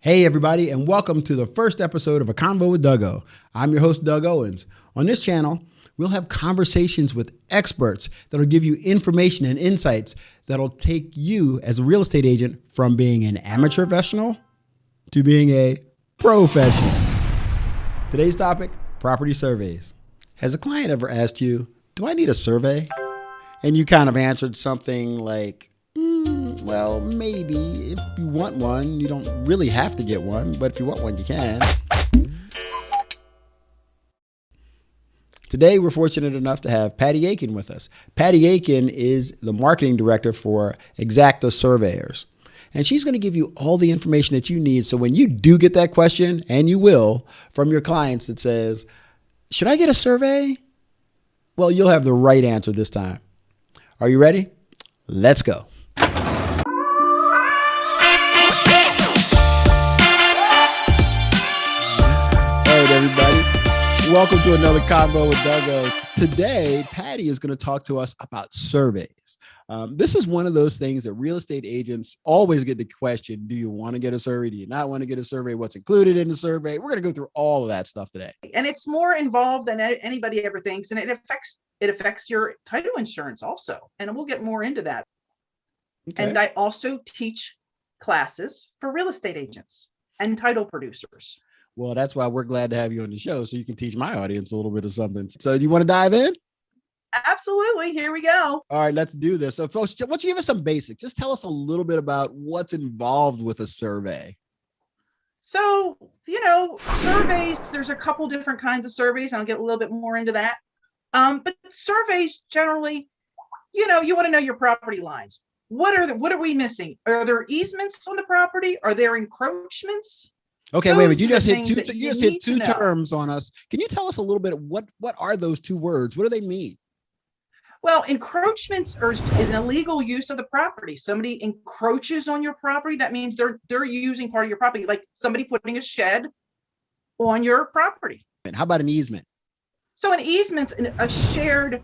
Hey everybody, and welcome to the first episode of A Convo with Doug. I'm your host, Doug Owens. On this channel, we'll have conversations with experts that'll give you information and insights that'll take you as a real estate agent from being an amateur professional to being a professional. Today's topic, property surveys. Has a client ever asked you, do I need a survey? And you kind of answered something like, well, maybe if you want one. You don't really have to get one, but if you want one, you can. Today, we're fortunate enough to have Patty Aiken with us. Patty Aiken is the marketing director for Exacta Surveyors. And she's going to give you all the information that you need. So when you do get that question, and you will, from your clients that says, should I get a survey? Well, you'll have the right answer this time. Are you ready? Let's go. Everybody, welcome to another Convo with Doug. Today, Patty is going to talk to us about surveys. This is one of those things that real estate agents always get the question, do you want to get a survey? Do you not want to get a survey? What's included in the survey? We're going to go through all of that stuff today. And it's more involved than anybody ever thinks, and it affects your title insurance also. And we'll get more into that. Okay. And I also teach classes for real estate agents and title producers. Well, that's why we're glad to have you on the show, so you can teach my audience a little bit of something. So do you want to dive in? Absolutely. Here we go. All right, let's do this. So folks, why don't you give us some basics? Just tell us a little bit about what's involved with a survey. So, surveys, there's a couple different kinds of surveys. I'll get a little bit more into that. But surveys generally, you want to know your property lines. What are we missing? Are there easements on the property? Are there encroachments? Okay, wait a minute. You just hit two terms on us. Can you tell us a little bit of what are those two words? What do they mean? Well, encroachments is an illegal use of the property. Somebody encroaches on your property. That means they're using part of your property, like somebody putting a shed on your property. And how about an easement? So an easement's a shared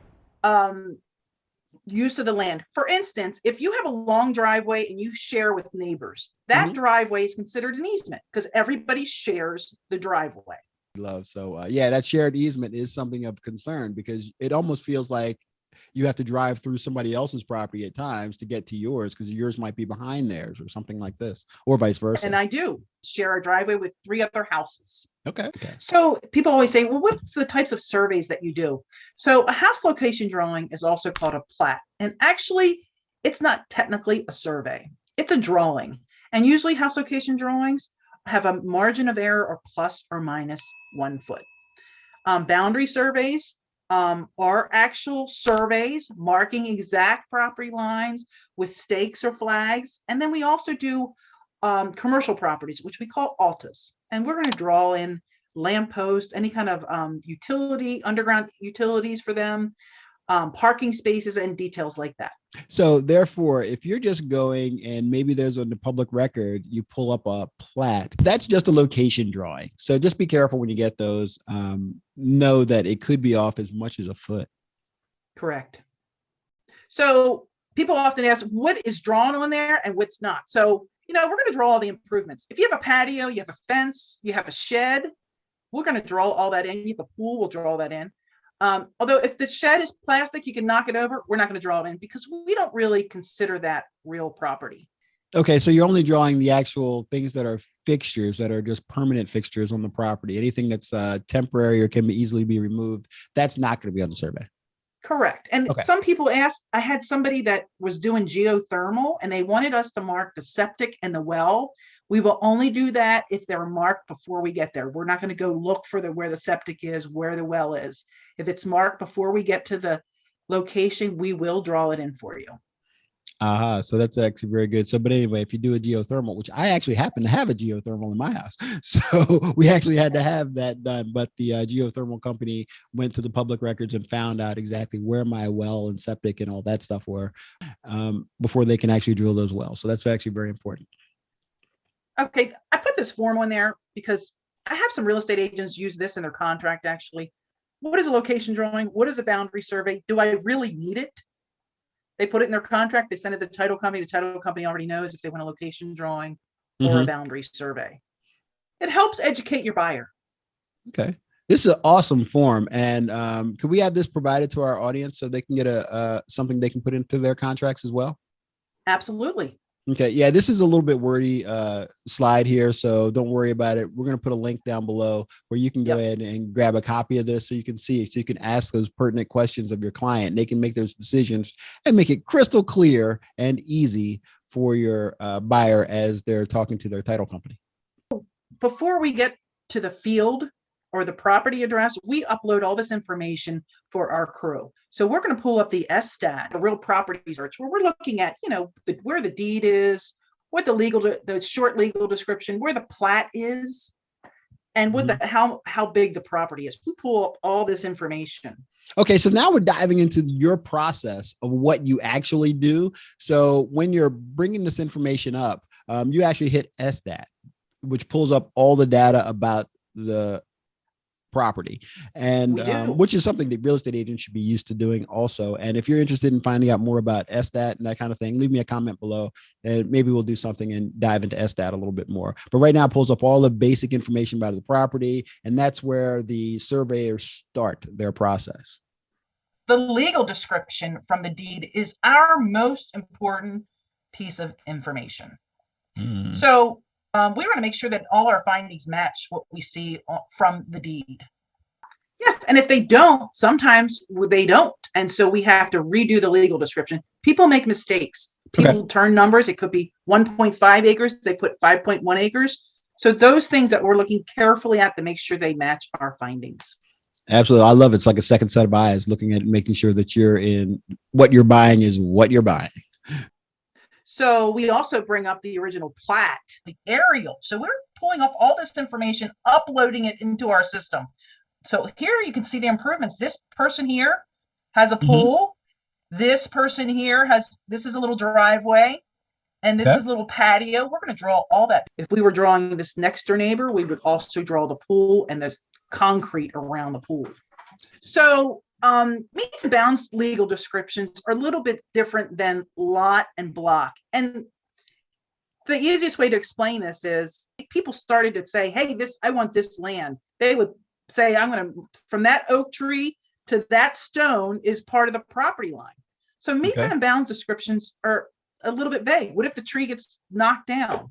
use of the land. For instance, if you have a long driveway and you share with neighbors, that driveway is considered an easement because everybody shares the driveway. So that shared easement is something of concern because it almost feels like you have to drive through somebody else's property at times to get to yours because yours might be behind theirs or something like this, or vice versa. And I do share a driveway with 3 other houses. Okay. So people always say, well, what's the types of surveys that you do? So a house location drawing is also called a plat. And actually, it's not technically a survey. It's a drawing. And usually house location drawings have a margin of error or plus or minus 1 foot. Boundary surveys are actual surveys marking exact property lines with stakes or flags. And then we also do commercial properties, which we call altas. And we're going to draw in lamppost, any kind of underground utilities for them, parking spaces and details like that. So therefore, if you're just going and maybe there's on the public record, you pull up a plat, that's just a location drawing. So just be careful when you get those. Know that it could be off as much as a foot. Correct. So people often ask what is drawn on there and what's not. So, we're going to draw all the improvements. If you have a patio, you have a fence, you have a shed, we're going to draw all that in. You have a pool, we'll draw that in. Although if the shed is plastic, you can knock it over. We're not going to draw it in because we don't really consider that real property. Okay, so you're only drawing the actual things that are fixtures, that are just permanent fixtures on the property. Anything that's temporary or can easily be removed, that's not going to be on the survey. Correct. And Some people asked, I had somebody that was doing geothermal and they wanted us to mark the septic and the well. We will only do that if they're marked before we get there. We're not going to go look for where the septic is, where the well is. If it's marked before we get to the location, we will draw it in for you. So that's actually very good. So, but anyway, if you do a geothermal, which I actually happen to have a geothermal in my house, so we actually had to have that done. But the geothermal company went to the public records and found out exactly where my well and septic and all that stuff were before they can actually drill those wells. So that's actually very important. Okay, I put this form on there because I have some real estate agents use this in their contract. Actually, what is a location drawing? What is a boundary survey? Do I really need it? They put it in their contract. They send it to the title company. The title company already knows if they want a location drawing or a boundary survey. it helps educate your buyer. Okay. This is an awesome form. And could we have this provided to our audience so they can get something they can put into their contracts as well? Absolutely. Okay. Yeah, this is a little bit wordy slide here, so don't worry about it. We're going to put a link down below where you can go ahead and grab a copy of this so you can see it, so you can ask those pertinent questions of your client. They can make those decisions and make it crystal clear and easy for your buyer as they're talking to their title company. Before we get to the field or the property address, we upload all this information for our crew. So we're going to pull up the SStat, the real property search, where we're looking at, where the deed is, what the short legal description, where the plat is, and what how big the property is. We pull up all this information. Okay, so now we're diving into your process of what you actually do. So when you're bringing this information up, you actually hit SStat, which pulls up all the data about the property, and which is something that real estate agents should be used to doing also. And if you're interested in finding out more about SStat and that kind of thing, leave me a comment below and maybe we'll do something and dive into SStat a little bit more. But right now it pulls up all the basic information about the property, and that's where the surveyors start their process. The legal description from the deed is our most important piece of information. So we want to make sure that all our findings match what we see from the deed. Yes, and if they don't, sometimes they don't. And so we have to redo the legal description. People make mistakes. People turn numbers. It could be 1.5 acres. They put 5.1 acres. So those things that we're looking carefully at to make sure they match our findings. Absolutely. I love it. It's like a second set of eyes looking at making sure that you're in what you're buying is what you're buying. So we also bring up the original plat, the aerial. So we're pulling up all this information, uploading it into our system. So here you can see the improvements. This person here has a pool. This person here this is a little driveway, and this is a little patio. We're going to draw all that. If we were drawing this next door neighbor, we would also draw the pool and the concrete around the pool. So meets and bounds legal descriptions are a little bit different than lot and block. And the easiest way to explain this is people started to say, hey, I want this land. They would say, from that oak tree to that stone is part of the property line. So meets and bounds descriptions are a little bit vague. What if the tree gets knocked down?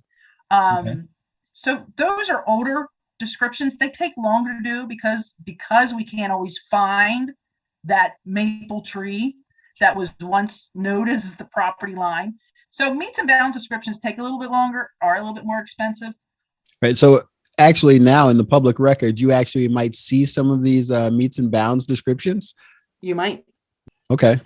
So those are older descriptions. They take longer to do because we can't always find that maple tree that was once noted as the property line. So meets and bounds descriptions take a little bit longer, are a little bit more expensive. Right. So actually now in the public record, you actually might see some of these meets and bounds descriptions. You might. Okay.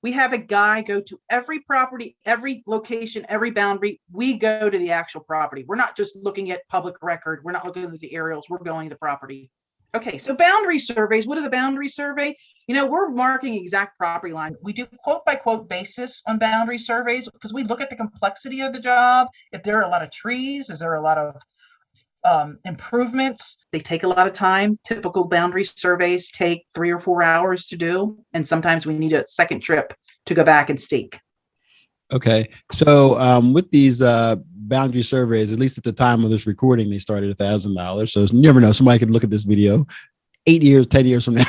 We have a guy go to every property, every location, every boundary. We go to the actual property. We're not just looking at public record. We're not looking at the aerials. We're going to the property. Okay, so boundary surveys. What is a boundary survey? We're marking exact property line. We do quote by quote basis on boundary surveys because we look at the complexity of the job. If there are a lot of trees, is there a lot of improvements? They take a lot of time. Typical boundary surveys take 3 or 4 hours to do. And sometimes we need a second trip to go back and stake. Okay. So with these boundary surveys, at least at the time of this recording, they started $1,000. So you never know, somebody could look at this video 8 years, 10 years from now.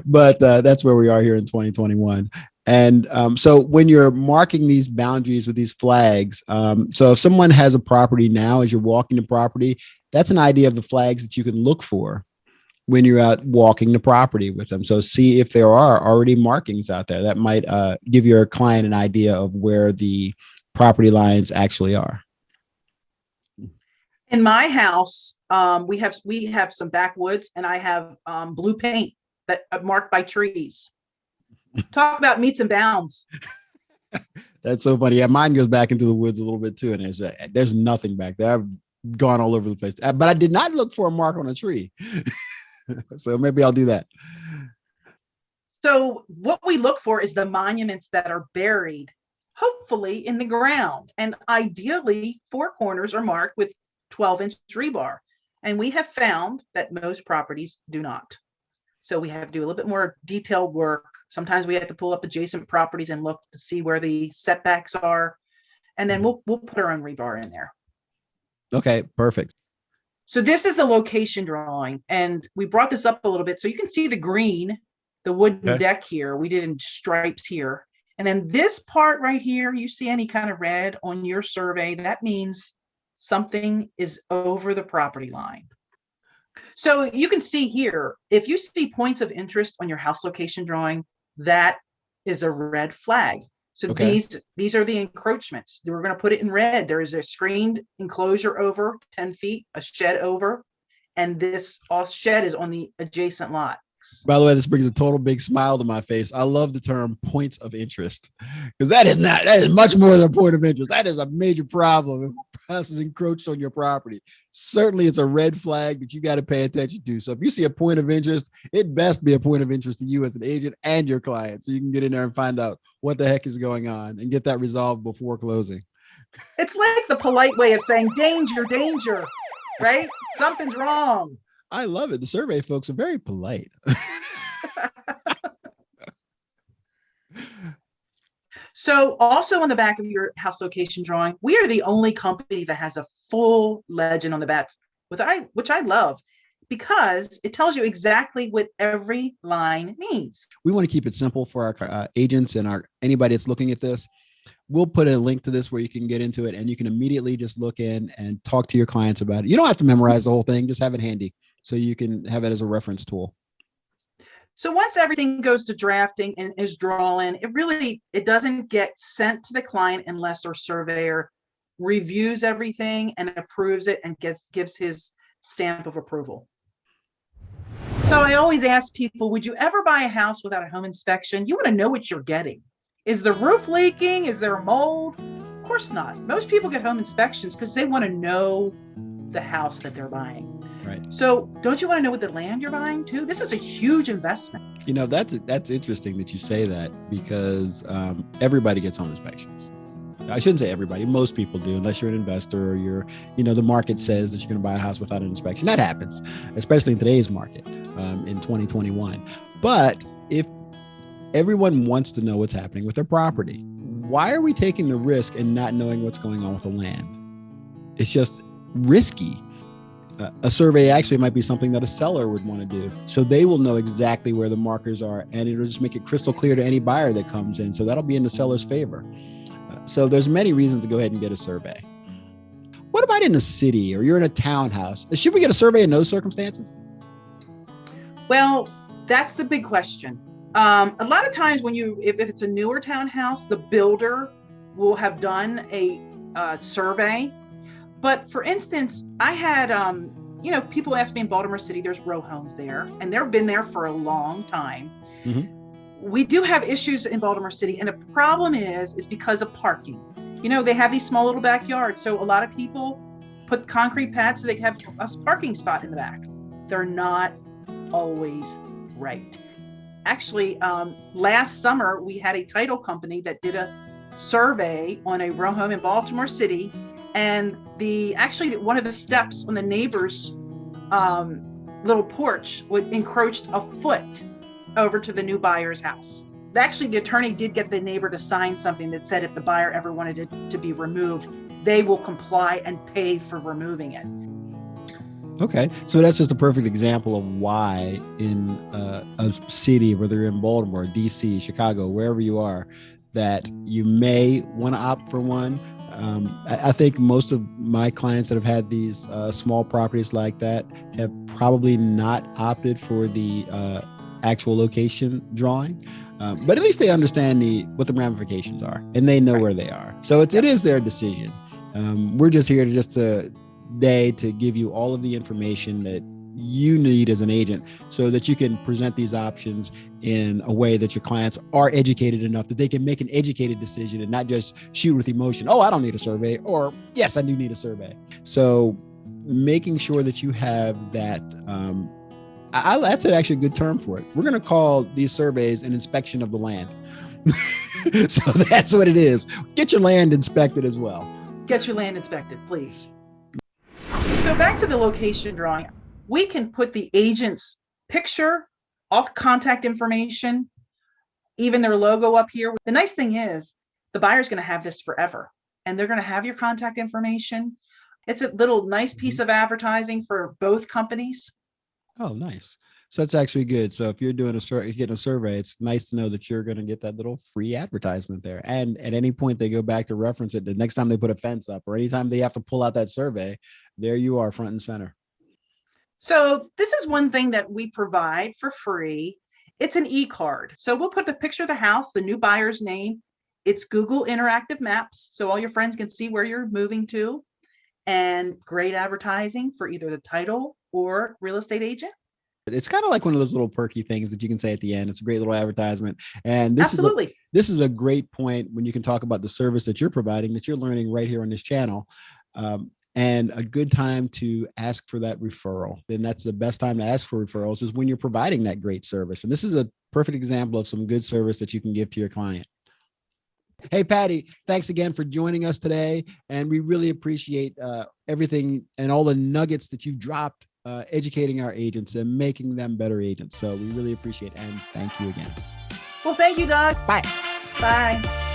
But that's where we are here in 2021. And so when you're marking these boundaries with these flags, so if someone has a property now, as you're walking the property, that's an idea of the flags that you can look for when you're out walking the property with them. So see if there are already markings out there that might give your client an idea of where the property lines actually are. In my house, we have some backwoods, and I have blue paint that marked by trees. Talk about meets and bounds. That's so funny. Yeah, mine goes back into the woods a little bit too, and there's nothing back there. I've gone all over the place, but I did not look for a mark on a tree. So maybe I'll do that. So what we look for is the monuments that are buried, hopefully in the ground, and ideally 4 corners are marked with 12-inch rebar. And we have found that most properties do not. So we have to do a little bit more detailed work. Sometimes we have to pull up adjacent properties and look to see where the setbacks are. And then we'll put our own rebar in there. Okay, perfect. So this is a location drawing, and we brought this up a little bit so you can see the green, the wooden Okay. deck here. We did in stripes here. And then this part right here, you see any kind of red on your survey, that means something is over the property line. So you can see here, if you see points of interest on your house location drawing, that is a red flag. So Okay. these are the encroachments. We're going to put it in red. There is a screened enclosure over 10 feet, a shed over, and this shed is on the adjacent lot. By the way, this brings a total big smile to my face. I love the term points of interest because that is much more than a point of interest. That is a major problem if a house is encroached on your property. Certainly, it's a red flag that you got to pay attention to. So if you see a point of interest, it best be a point of interest to you as an agent and your client so you can get in there and find out what the heck is going on and get that resolved before closing. It's like the polite way of saying danger, danger, right? Something's wrong. I love it. The survey folks are very polite. So also on the back of your house location drawing, we are the only company that has a full legend on the back, which I love because it tells you exactly what every line means. We want to keep it simple for our agents and anybody that's looking at this. We'll put a link to this where you can get into it and you can immediately just look in and talk to your clients about it. You don't have to memorize the whole thing, just have it handy so you can have it as a reference tool. So once everything goes to drafting and is drawn, it doesn't get sent to the client unless our surveyor reviews everything and approves it and gives his stamp of approval. So I always ask people, would you ever buy a house without a home inspection? You want to know what you're getting. Is the roof leaking? Is there a mold? Of course not. Most people get home inspections because they want to know the house that they're buying. Right. So don't you want to know what the land you're buying too? This is a huge investment. You know, that's interesting that you say that because everybody gets home inspections. I shouldn't say everybody. Most people do, unless you're an investor or the market says that you're going to buy a house without an inspection. That happens, especially in today's market in 2021. But if everyone wants to know what's happening with their property, why are we taking the risk and not knowing what's going on with the land? It's just risky. A survey actually might be something that a seller would want to do. So they will know exactly where the markers are and it'll just make it crystal clear to any buyer that comes in. So that'll be in the seller's favor. So there's many reasons to go ahead and get a survey. What about in a city or you're in a townhouse? Should we get a survey in those circumstances? Well, that's the big question. A lot of times if it's a newer townhouse, the builder will have done a survey. But for instance, I had, people ask me in Baltimore City, there's row homes there, and they've been there for a long time. Mm-hmm. We do have issues in Baltimore City, and the problem is because of parking. They have these small little backyards, so a lot of people put concrete pads so they have a parking spot in the back. They're not always right. Actually, last summer, we had a title company that did a survey on a row home in Baltimore City, and one of the steps on the neighbor's little porch encroached a foot over to the new buyer's house. Actually, the attorney did get the neighbor to sign something that said if the buyer ever wanted it to be removed, they will comply and pay for removing it. Okay, so that's just a perfect example of why in a city, whether you're in Baltimore, DC, Chicago, wherever you are, that you may want to opt for one. I think most of my clients that have had these small properties like that have probably not opted for the actual location drawing, but at least they understand what the ramifications are and they know where they are. So it is their decision. We're just here to give you all of the information that you need as an agent so that you can present these options in a way that your clients are educated enough that they can make an educated decision and not just shoot with emotion. Oh, I don't need a survey, or yes, I do need a survey. So making sure that you have that, that's actually a good term for it. We're going to call these surveys an inspection of the land. So that's what it is. Get your land inspected as well. Get your land inspected, please. So back to the location drawing. We can put the agent's picture, all contact information, even their logo up here. The nice thing is the buyer's going to have this forever, and they're going to have your contact information. It's a little nice piece of advertising for both companies. Oh, nice. So that's actually good. So if you're doing getting a survey, it's nice to know that you're going to get that little free advertisement there. And at any point they go back to reference it, the next time they put a fence up or anytime they have to pull out that survey, there you are front and center. So this is one thing that we provide for free. It's an e-card. So we'll put the picture of the house, the new buyer's name. It's Google Interactive Maps, so all your friends can see where you're moving to, and great advertising for either the title or real estate agent. It's kind of like one of those little perky things that you can say at the end. It's a great little advertisement. And Absolutely. This is a great point when you can talk about the service that you're providing, that you're learning right here on this channel. And a good time to ask for that referral. And that's the best time to ask for referrals is when you're providing that great service. And this is a perfect example of some good service that you can give to your client. Hey, Patty, thanks again for joining us today. And we really appreciate everything and all the nuggets that you've dropped, educating our agents and making them better agents. So we really appreciate it. And thank you again. Well, thank you, Doug. Bye. Bye.